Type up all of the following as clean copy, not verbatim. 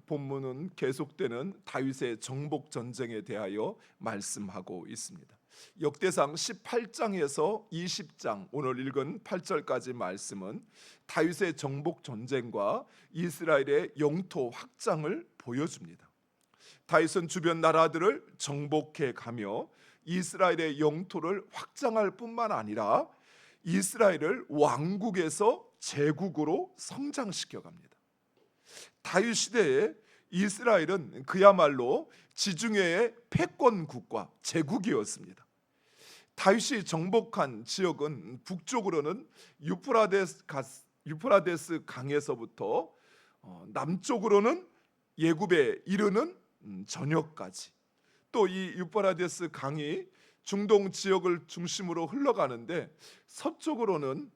본문은 계속되는 다윗의 정복 전쟁에 대하여 말씀하고 있습니다. 역대상 18장에서 20장, 오늘 읽은 8절까지 말씀은 다윗의 정복 전쟁과 이스라엘의 영토 확장을 보여줍니다. 다윗은 주변 나라들을 정복해 가며 이스라엘의 영토를 확장할 뿐만 아니라 이스라엘을 왕국에서 제국으로 성장시켜 갑니다. 다윗 시대에 이스라엘은 그야말로 지중해의 패권 국가, 제국이었습니다. 다윗이 정복한 지역은 북쪽으로는 유프라데스 강에서부터 남쪽으로는 예굽에 이르는 전역까지, 또 이 유프라데스 강이 중동 지역을 중심으로 흘러가는데 서쪽으로는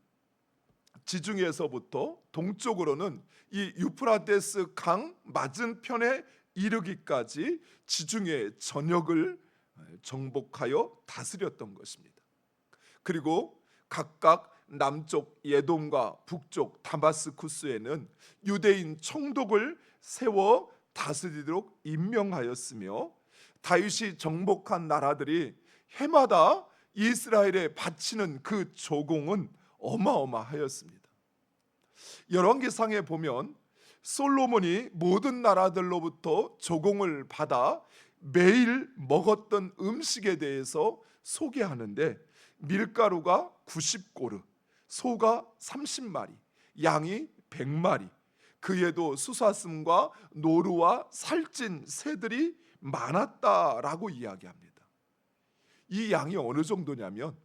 지중해에서부터 동쪽으로는 이 유프라데스 강 맞은편에 이르기까지 지중해 전역을 정복하여 다스렸던 것입니다. 그리고 각각 남쪽 예돔과 북쪽 다마스쿠스에는 유대인 총독을 세워 다스리도록 임명하였으며, 다윗이 정복한 나라들이 해마다 이스라엘에 바치는 그 조공은 어마어마하였습니다. 열왕기상에 보면 솔로몬이 모든 나라들로부터 조공을 받아 매일 먹었던 음식에 대해서 소개하는데, 밀가루가 90고르, 소가 30마리, 양이 100마리, 그에도 수사슴과 노루와 살찐 새들이 많았다라고 이야기합니다. 이 양이 어느 정도냐면,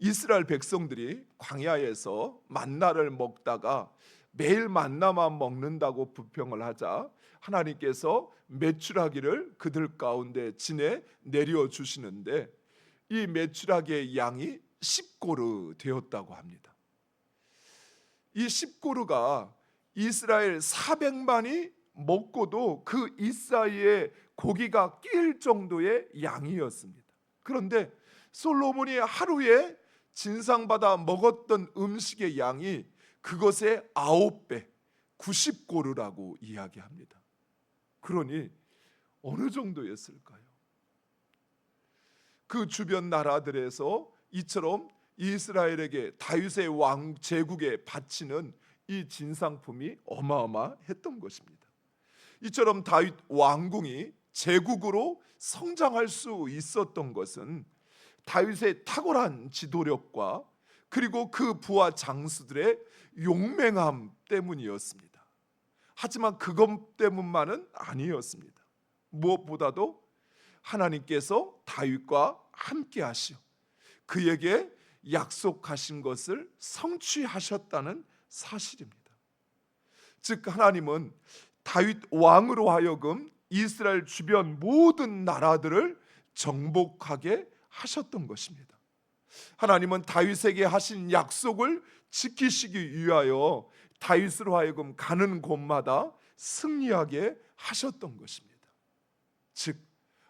이스라엘 백성들이 광야에서 만나를 먹다가 매일 만나만 먹는다고 불평을 하자 하나님께서 메추라기를 그들 가운데 진에 내려주시는데, 이 메추라기의 양이 10고르 되었다고 합니다. 이 10고르가 이스라엘 400만이 먹고도 그 이사이에 고기가 낄 정도의 양이었습니다. 그런데 솔로몬이 하루에 진상받아 먹었던 음식의 양이 그것의 9배, 90고르라고 이야기합니다. 그러니 어느 정도였을까요? 그 주변 나라들에서 이처럼 이스라엘에게 다윗의 왕 제국에 바치는 이 진상품이 어마어마했던 것입니다. 이처럼 다윗 왕궁이 제국으로 성장할 수 있었던 것은 다윗의 탁월한 지도력과 그리고 그 부하 장수들의 용맹함 때문이었습니다. 하지만 그것 때문만은 아니었습니다. 무엇보다도 하나님께서 다윗과 함께 하시어 그에게 약속하신 것을 성취하셨다는 사실입니다. 즉, 하나님은 다윗 왕으로 하여금 이스라엘 주변 모든 나라들을 정복하게 하셨던 것입니다. 하나님은 다윗에게 하신 약속을 지키시기 위하여 다윗으로 하여금 가는 곳마다 승리하게 하셨던 것입니다. 즉,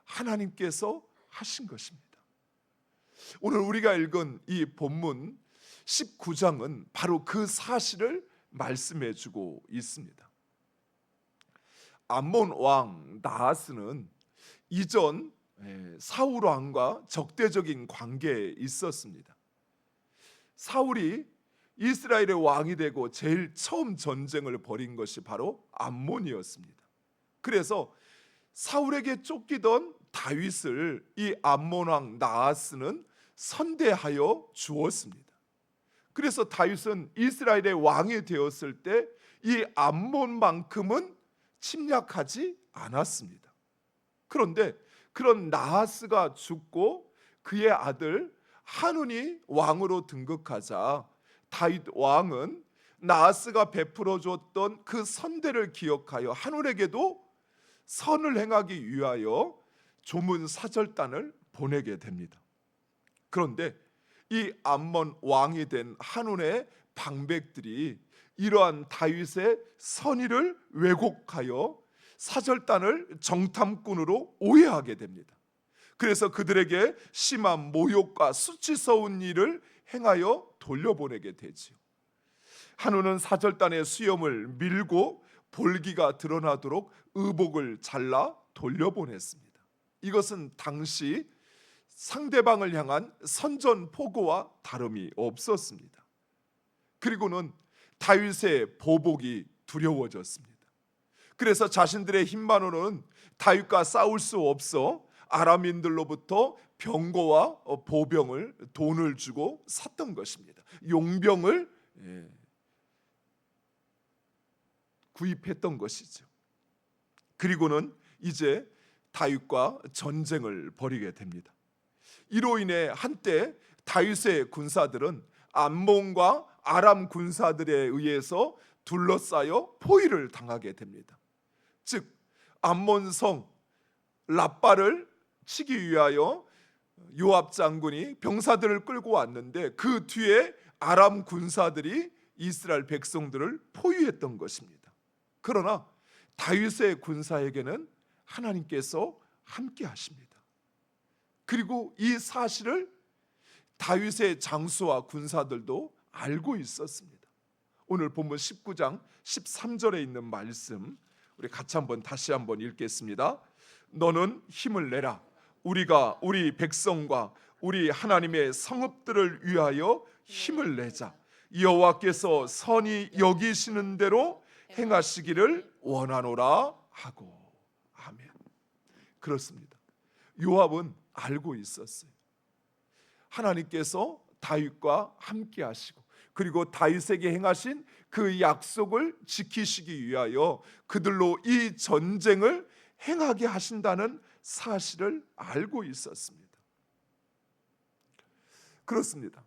하나님께서 하신 것입니다. 오늘 우리가 읽은 이 본문 19장은 바로 그 사실을 말씀해 주고 있습니다. 암몬 왕 나하스는 이전 사울 왕과 적대적인 관계에 있었습니다. 사울이 이스라엘의 왕이 되고 제일 처음 전쟁을 벌인 것이 바로 암몬이었습니다. 그래서 사울에게 쫓기던 다윗을 이 암몬 왕 나하스는 선대하여 주었습니다. 그래서 다윗은 이스라엘의 왕이 되었을 때 이 암몬만큼은 침략하지 않았습니다. 그런데 그런 나하스가 죽고 그의 아들 한운이 왕으로 등극하자 다윗 왕은 나하스가 베풀어 줬던 그 선대를 기억하여 한운에게도 선을 행하기 위하여 조문 사절단을 보내게 됩니다. 그런데 이 암몬 왕이 된 한운의 방백들이 이러한 다윗의 선의를 왜곡하여 사절단을 정탐꾼으로 오해하게 됩니다. 그래서 그들에게 심한 모욕과 수치스러운 일을 행하여 돌려보내게 되지요. 한우는 사절단의 수염을 밀고 볼기가 드러나도록 의복을 잘라 돌려보냈습니다. 이것은 당시 상대방을 향한 선전포고와 다름이 없었습니다. 그리고는 다윗의 보복이 두려워졌습니다. 그래서 자신들의 힘만으로는 다윗과 싸울 수 없어 아람인들로부터 병거와 보병을 돈을 주고 샀던 것입니다. 용병을 구입했던 것이죠. 그리고는 이제 다윗과 전쟁을 벌이게 됩니다. 이로 인해 한때 다윗의 군사들은 암몬과 아람 군사들에 의해서 둘러싸여 포위를 당하게 됩니다. 즉 암몬성 랍바를 치기 위하여 요압 장군이 병사들을 끌고 왔는데 그 뒤에 아람 군사들이 이스라엘 백성들을 포위했던 것입니다. 그러나 다윗의 군사에게는 하나님께서 함께 하십니다. 그리고 이 사실을 다윗의 장수와 군사들도 알고 있었습니다. 오늘 본문 19장 13절에 있는 말씀 우리 같이 다시 한번 읽겠습니다. 너는 힘을 내라. 우리가 우리 백성과 우리 하나님의 성읍들을 위하여 힘을 내자. 여호와께서 선히 여기시는 대로 행하시기를 원하노라 하고. 아멘. 그렇습니다. 요압은 알고 있었어요. 하나님께서 다윗과 함께 하시고 그리고 다윗에게 행하신 그 약속을 지키시기 위하여 그들로 이 전쟁을 행하게 하신다는 사실을 알고 있었습니다. 그렇습니다.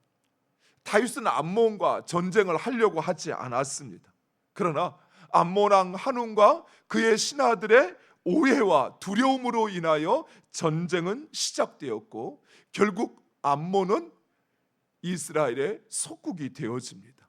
다윗은 암몬과 전쟁을 하려고 하지 않았습니다. 그러나 암몬 왕 한운과 그의 신하들의 오해와 두려움으로 인하여 전쟁은 시작되었고 결국 암몬은 이스라엘의 속국이 되어집니다.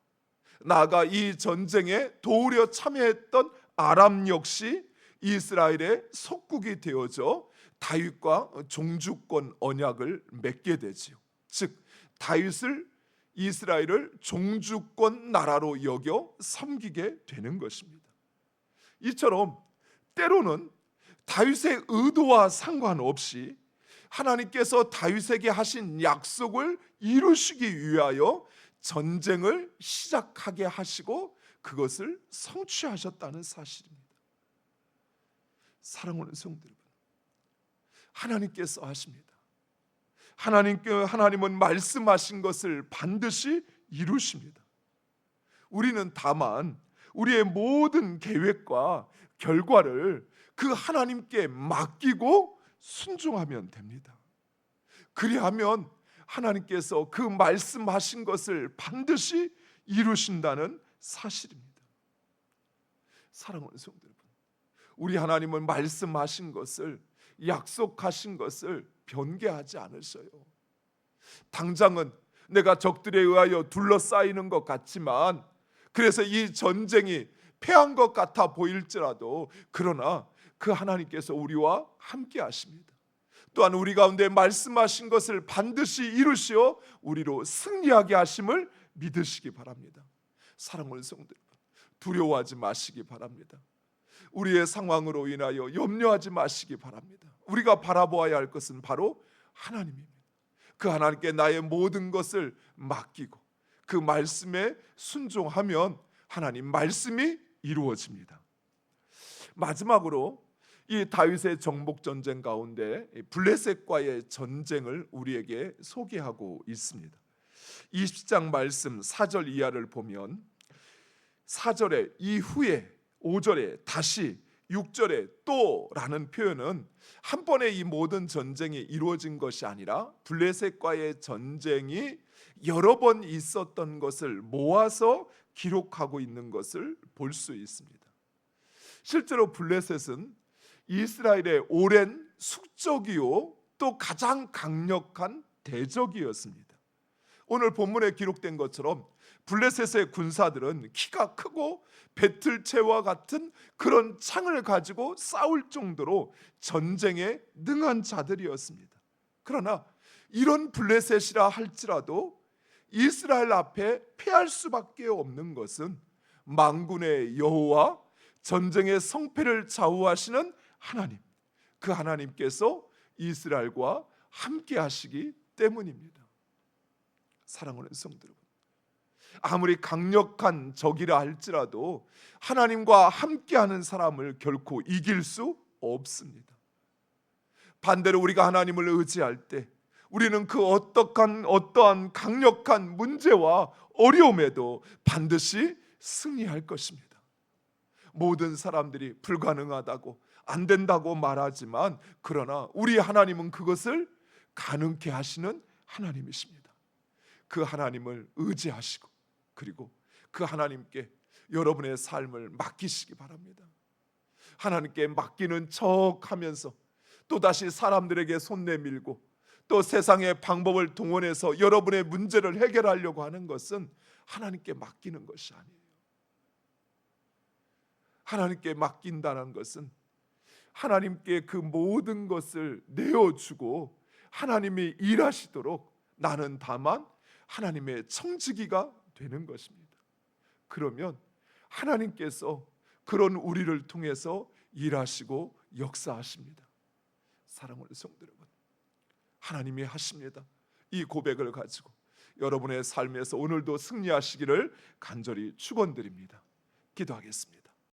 나아가 이 전쟁에 도우려 참여했던 아람 역시 이스라엘의 속국이 되어져 다윗과 종주권 언약을 맺게 되지요. 즉 다윗을 이스라엘을 종주권 나라로 여겨 섬기게 되는 것입니다. 이처럼 때로는 다윗의 의도와 상관없이 하나님께서 다윗에게 하신 약속을 이루시기 위하여 전쟁을 시작하게 하시고 그것을 성취하셨다는 사실입니다. 사랑하는 성도 여러분, 하나님께서 하십니다. 하나님은 말씀하신 것을 반드시 이루십니다. 우리는 다만 우리의 모든 계획과 결과를 그 하나님께 맡기고 순종하면 됩니다. 그리하면 하나님께서 그 말씀하신 것을 반드시 이루신다는 사실입니다. 사랑하는 성도 여러분, 우리 하나님은 말씀하신 것을, 약속하신 것을 변개하지 않으셔요. 당장은 내가 적들에 의하여 둘러싸이는 것 같지만, 그래서 이 전쟁이 패한 것 같아 보일지라도 그러나 그 하나님께서 우리와 함께 하십니다. 또한 우리 가운데 말씀하신 것을 반드시 이루시어 우리로 승리하게 하심을 믿으시기 바랍니다. 사랑하는 성도 여러분, 두려워하지 마시기 바랍니다. 우리의 상황으로 인하여 염려하지 마시기 바랍니다. 우리가 바라보아야 할 것은 바로 하나님입니다. 그 하나님께 나의 모든 것을 맡기고 그 말씀에 순종하면 하나님 말씀이 이루어집니다. 마지막으로 이 다윗의 정복 전쟁 가운데 블레셋과의 전쟁을 우리에게 소개하고 있습니다. 20장 말씀 4절 이하를 보면 4절에 이후에, 5절에 다시, 6절에 또라는 표현은 한 번에 이 모든 전쟁이 이루어진 것이 아니라 블레셋과의 전쟁이 여러 번 있었던 것을 모아서 기록하고 있는 것을 볼 수 있습니다. 실제로 블레셋은 이스라엘의 오랜 숙적이요 또 가장 강력한 대적이었습니다. 오늘 본문에 기록된 것처럼 블레셋의 군사들은 키가 크고 배틀채와 같은 그런 창을 가지고 싸울 정도로 전쟁에 능한 자들이었습니다. 그러나 이런 블레셋이라 할지라도 이스라엘 앞에 패할 수밖에 없는 것은 만군의 여호와 전쟁의 성패를 좌우하시는 하나님, 그 하나님께서 이스라엘과 함께 하시기 때문입니다. 사랑하는 성도 여러분, 아무리 강력한 적이라 할지라도 하나님과 함께하는 사람을 결코 이길 수 없습니다. 반대로 우리가 하나님을 의지할 때 우리는 그 어떠한 강력한 문제와 어려움에도 반드시 승리할 것입니다. 모든 사람들이 불가능하다고, 안 된다고 말하지만, 그러나 우리 하나님은 그것을 가능케 하시는 하나님이십니다. 그 하나님을 의지하시고, 그리고 그 하나님께 여러분의 삶을 맡기시기 바랍니다. 하나님께 맡기는 척 하면서 또다시 사람들에게 손 내밀고 또 세상의 방법을 동원해서 여러분의 문제를 해결하려고 하는 것은 하나님께 맡기는 것이 아니에요. 하나님께 맡긴다는 것은 하나님께 그 모든 것을 내어주고 하나님이 일하시도록 나는 다만 하나님의 청지기가 되는 것입니다. 그러면 하나님께서 그런 우리를 통해서 일하시고 역사하십니다. 사랑하는 성도 여러분, 하나님이 하십니다. 이 고백을 가지고 여러분의 삶에서 오늘도 승리하시기를 간절히 축원드립니다. 기도하겠습니다.